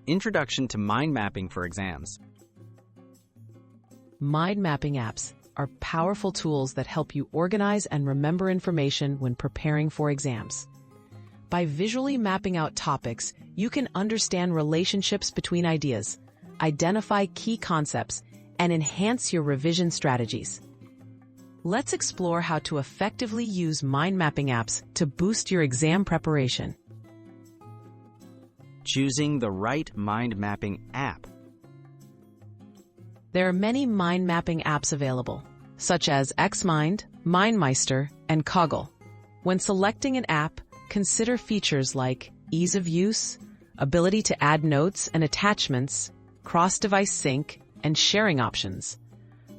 Introduction to Mind Mapping for Exams. Mind mapping apps are powerful tools that help you organize and remember information when preparing for exams. By visually mapping out topics, you can understand relationships between ideas, identify key concepts, and enhance your revision strategies. Let's explore how to effectively use mind mapping apps to boost your exam preparation. Choosing the right mind mapping app. There are many mind mapping apps available, such as XMind, MindMeister, and Coggle. When selecting an app, consider features like ease of use, ability to add notes and attachments, cross-device sync, and sharing options.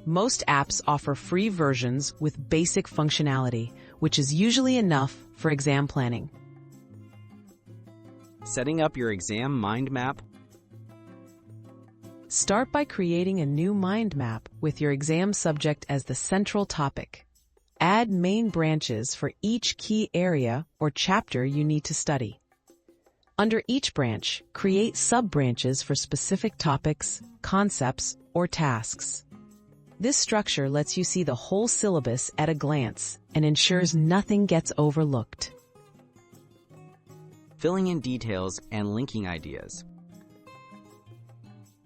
Most apps offer free versions with basic functionality, which is usually enough for exam planning. Setting up your exam mind map. Start by creating a new mind map with your exam subject as the central topic. Add main branches for each key area or chapter you need to study. Under each branch, create sub-branches for specific topics, concepts, or tasks. This structure lets you see the whole syllabus at a glance and ensures nothing gets overlooked. Filling in details and linking ideas.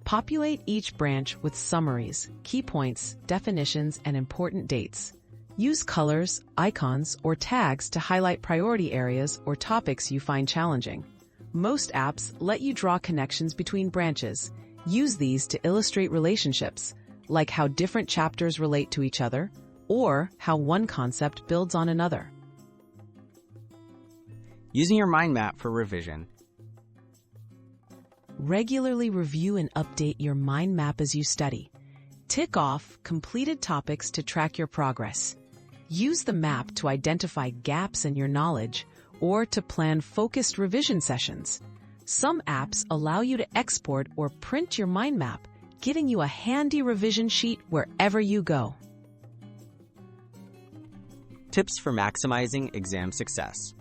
Populate each branch with summaries, key points, definitions, and important dates. Use colors, icons, or tags to highlight priority areas or topics you find challenging. Most apps let you draw connections between branches. Use these to illustrate relationships, like how different chapters relate to each other, or how one concept builds on another. Using your mind map for revision. Regularly review and update your mind map as you study. Tick off completed topics to track your progress. Use the map to identify gaps in your knowledge or to plan focused revision sessions. Some apps allow you to export or print your mind map, giving you a handy revision sheet wherever you go. Tips for maximizing exam success.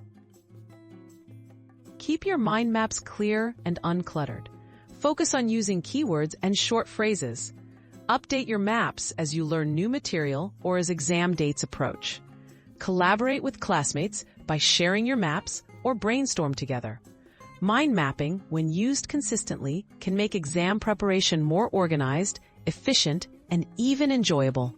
Keep your mind maps clear and uncluttered. Focus on using keywords and short phrases. Update your maps as you learn new material or as exam dates approach. Collaborate with classmates by sharing your maps or brainstorm together. Mind mapping, when used consistently, can make exam preparation more organized, efficient, and even enjoyable.